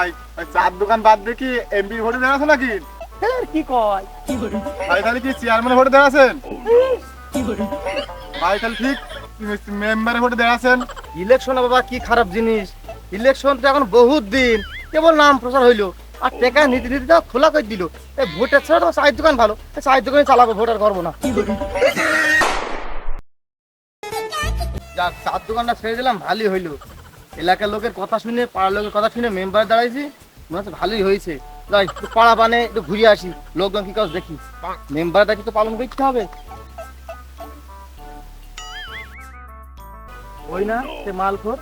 ভাই ওই চার দোকান বাদ দিয়ে কি এমপি ভোটে দাঁড়াচ্ছেন নাকি? কি কয় ভাই তাহলে কি চেয়ারম্যান ভোটে দাঁড়াচ্ছেন? ভাই তাহলে ঠিক মেম্বারে ভোটে দাঁড়াচ্ছেন। ইলেকশন বাবা কি খারাপ জিনিস। ইলেকশন তো এখন বহুত দিন, কেবল নাম প্রচার হইলো আর টাকা নীতি নীতি খোলা করে দিল। এই ভোটের ছাড়া তো চায়ের দোকান ভালো, চায়ের দোকানে চালাবো, ভোট আর করবো না। যাক, চার দোকানটা ছেড়ে দিলাম, ভালোই হইলো। এলাকার লোকের কথা শুনে, পাড়ার লোকের কথা শুনে মেম্বার দাঁড়াইছি, মনে হচ্ছে ভালোই হয়েছে। যাই একটু পাড়া বানে একটু ঘুরে আসি, লোকজন কি কাজ দেখি। মেম্বার দায়িত্ব তো পালন করতে হবে। ওই না সে মালখোর,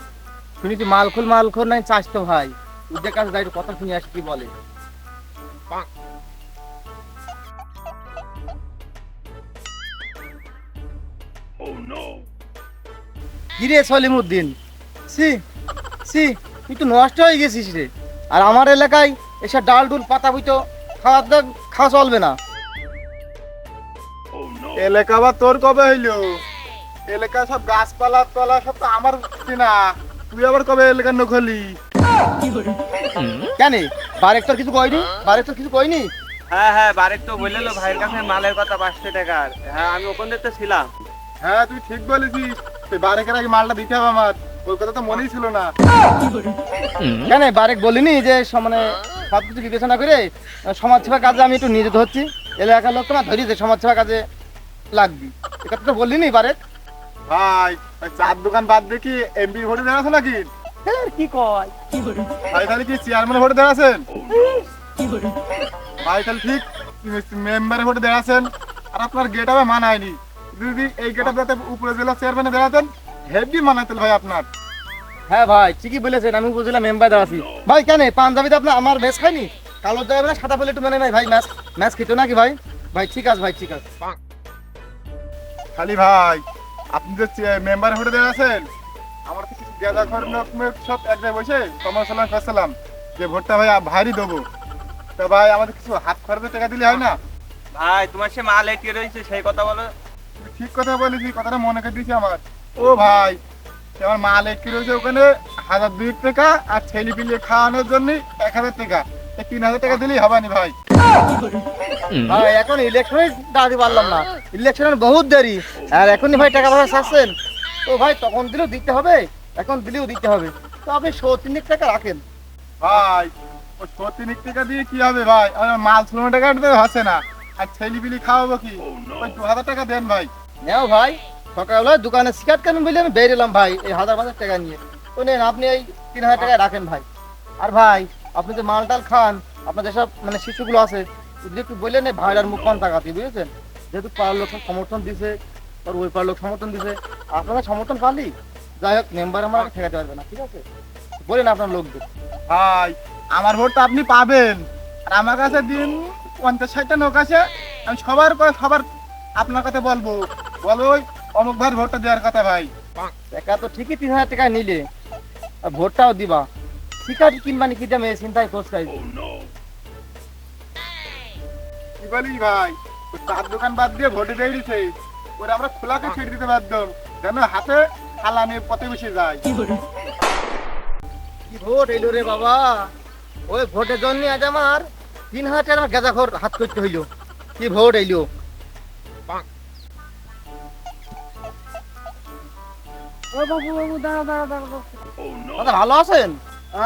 শুনি তুই মালখোর নাই চাস তো ভাই। ওদের কাছে যাই একটু কথা শুনে আসি কি বলে। কিরে সলিমুদ্দিন, সি সি তুই তো নষ্ট হয়ে গেছিস রে। আর আমার এলাকায় এসব ডাল ডুল পাতা বুঝতো খাওয়া চলবে না। এলাকা বা তোর কবে হইলো? এলাকা সব গাছপালা তলা সব তো আমার কিনা, তুই আবার কবে এলাকার নোখ হলি? কেন বারেক তোর কিছু কয়নি? বারেক তোর কিছু কয়নি? হ্যাঁ হ্যাঁ, বারেক তো বললো ভাইয়ের কাছে মালের কথা 500 টাকার। হ্যাঁ আমি ওখানে তো ছিলাম। হ্যাঁ তুই ঠিক বলেছিস, তুই বারেকের আগে মালটা দিতে হবে আমার, ওই কথা তো মনেই ছিল না। কেন বারেক বলিনি যে মানে সবকিছু বিবেচনা করে সমাজসেবা কাজে আমি একটু নিয়োজিত হচ্ছি, এলাকার লোক তোমার ধরি যে সমাজসেবা কাজে লাগবি, এ কথা তো বললিনি বারেক? ভাই ওই চার দোকান বাদ দিয়ে কি এমপি ভোটে দাঁড়াচ্ছেন নাকি? কি কয় ভাই তাহলে কি চেয়ারম্যান ভোটে দাঁড়াচ্ছেন? ভাই তাহলে ঠিক মেম্বারে ভোটে দাঁড়াচ্ছেন। আর আপনার গেট আপে মানায়নি, যদি এই গেট আপ উপরে জেলা চেয়ারম্যানে দাঁড়াতেন হেভি মানাতেন ভাই আপনার। হ্যাঁ ভাই ঠিকই বলেছেন, আমি বুঝলাম মেম্বার দাঁড়াচ্ছি। ভাই কেন পাঞ্জাবিতে আপনার আমার ম্যাচ খাইনি? কালো যাবে না সাদা বলে একটু মানে নাই ভাই, ম্যাচ ম্যাচ খেতো নাকি ভাই? ভাই ঠিক আছে, ভাই ঠিক আছে। খালি ভাই আপনি যে মেম্বার ভোটে দাঁড়াচ্ছেন, আমার তো কিছু গেদা ঘর লোক সব এক জায়গায় বসে সমালোচনা করছিলাম যে ভোটটা ভাই ভারী দেবো। তা ভাই আমাদের কিছু হাত খরচের টাকা দিলে হয় না? ভাই তোমার সে মাল এটি রয়েছে সেই কথা বলো। তুমি ঠিক কথা বলেছি, কথাটা মনে করে দিয়েছি আমার। ও ভাই আমার মাল একটি রয়েছে ওখানে 1002 টাকা, আর ছেলে পিলিয়ে খাওয়ানোর জন্য 1000 টাকা, 3000 টাকা দিলেই হবে না ভাই। ভাই এখন ইলেকশনে দাঁড়াতে পারলাম না, ইলেকশনের বহুত দেরি, আর এখনই ভাই টাকা পয়সা চাচ্ছেন তো ভাই তখন দিলেও দিতে হবে, এখন দিলেও দিতে হবে। তো আপনি 3 টাকা রাখেন। ভাই ওই 30 টাকা দিয়ে কি হবে ভাই, আমার মাল 16 টাকা তো হচ্ছে না, আর ছেলে পিলি খাওয়াবো কি? ওই 2000 টাকা দেন ভাই। নেও ভাই, সকালবেলা দোকানে সিগারেট কেন বলে আমি বেরিয়েলাম ভাই এই 1000 টাকা নিয়ে। তো নেন আপনি এই 3000 টাকা রাখেন ভাই। আর ভাই আপনি যে মাল টাল খান, আপনার যেসব মানে শিশুগুলো আছে যদি একটু বললেন এই ভাইরার মুখ পান তাকাতে, বুঝেছেন? যেহেতু পাড়ার লোক সমর্থন দিছে, আর ওই পাড়ার লোক সমর্থন দিছে, আপনারা সমর্থন পালি যাই হোক মেম্বার আমার ঠেকাতে পারবে না, ঠিক আছে? বলেন আপনার লোকদের। ভাই আমার ভোটটা আপনি পাবেন, আর আমার কাছে দিন 50-60টা লোক আছে, আমি সবার আপনার কথা বলবো ওই অমুক ভাইয়ের ভোটটা দেওয়ার কথা ভাই। টাকা তো ঠিকই 3000 টাকা নিলে, আর ভোটটাও দিবা, শিকারি কিনবানি কি দামে চিন্তায় কোথায়। কি বলিস ভাই, ওই চার দোকান বাদ দিয়ে ভোটে দিয়ে দিছে, ওরা আমরা খোলাকে ছেড়ে দিতে বাধ্যম, যেন হাতে থালা নিয়ে পথে বসে যায়। কি ভোট এলো রে বাবা, ওই ভোটের জন্য আজ আমার 3000 টাকা গেজা ঘর হাত করতে হইলো। কি ভোট এলো। ও বাবু বাবু দাঁড়া দাঁড়া দাঁড়া দাদা, ভালো আছেন?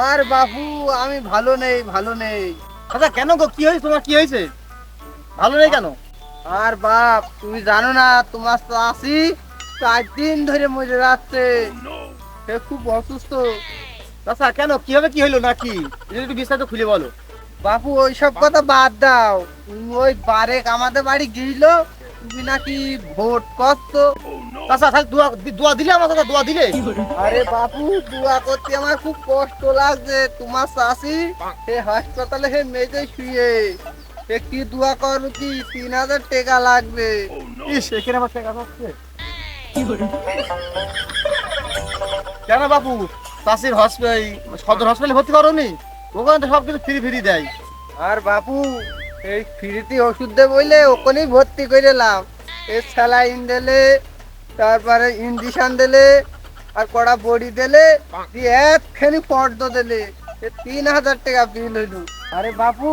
আর বাবু আমি ভালো নেই, ভালো নেই। দাদা কেন গো, কি হয়েছে তোমার, কি হয়েছে? ভালো নেই কেন? আর বাপ তুমি জানো না তোমার চাষি 4 দিন ধরে মরে যাচ্ছে, সে খুব অসুস্থ। আচ্ছা কেন, কিভাবে কি হইলো নাকি একটু বিস্তারিত খুলে বলো। বাপু ওইসব কথা বাদ দাও, তুমি ওই বারেক আমাদের বাড়ি গিয়েছিল, তুমি নাকি ভোট করছো। আচ্ছা তাহলে দোয়া দিলে আমার দাদা, দোয়া দিলে? আরে বাপু দোয়া করতে আমার খুব কষ্ট লাগছে, তোমার চাষি সে হাসপাতালে হে মেজে শুয়ে, সে কি দোয়া করো কি 3000 টাকা লাগবে। ইস, এখানে আমার টাকা পাচ্ছে। কেন বাপু চাষির হসপিটাল, সদর হসপিটালে ভর্তি করোনি? ওখানে তো সবকিছু ফ্রি ফ্রি দেয়। আর বাপু এই ফ্রিতে ওষুধ দে বইলে ওখানেই ভর্তি করে এলাম, এই স্যালাইন দিলে, তারপরে ইঞ্জেকশন দিলে, আর কড়া বড়ি দিলে, দিয়ে একখানি পর্দ দিলে, 3,000 টাকা বিল হইলো। আরে বাপু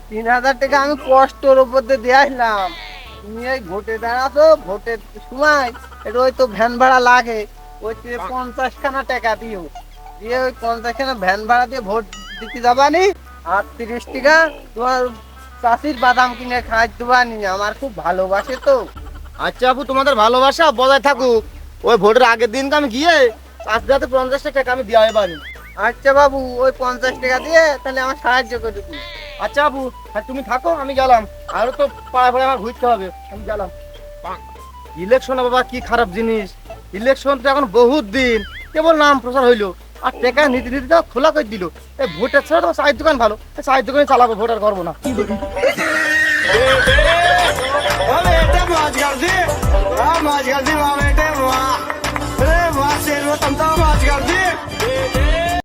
3,000 টাকা আমি কষ্টর উপর দিয়ে দিয়ে আসলাম। তুমি এই ভোটে দাঁড়াছো, ভোটের সময় এটা ওই তো ভ্যান ভাড়া লাগে, ওই 50 খানা টাকা দিও, দিয়ে ওই 50 খানা ভ্যান ভাড়া দিয়ে ভোট দিতে যাবানি, আর 30 টাকা তোমার চাষির বাদাম কিনে খাই দেবানি। আমার খুব ভালোবাসে তো। আচ্ছা আপু, তোমাদের ভালোবাসা বজায় থাকুক। ওই ভোটের আগের দিন আমি গিয়ে চাষিরাতে 50 টাকা আমি দিয়ে পারি। আচ্ছা বাবু, ওই 50 টাকা দিয়ে তাহলে আমার সাহায্য করে দিবি। আচ্ছা আপু, হ্যাঁ তুমি থাকো, আমি গেলাম। আরো তো পাড়ায় পাড়ায় আমার ঘুরতে হবে, আমি গেলাম। ইলেকশন বাবা কি খারাপ জিনিস। ইলেকশন তো এখন বহুত দিন, কেবল নাম প্রচার হইলো আর টাকা নীতি নীতিটা খোলা করে দিল। এই ভোটের ছাড়া তোমার চায়ের দোকান ভালো, এই চায়ের দোকানে চালাবো, ভোট আর করবো না। मौज कर दी वाह बेटे वाह, अरे वाह शेर वो तुम तो मौज कर दी।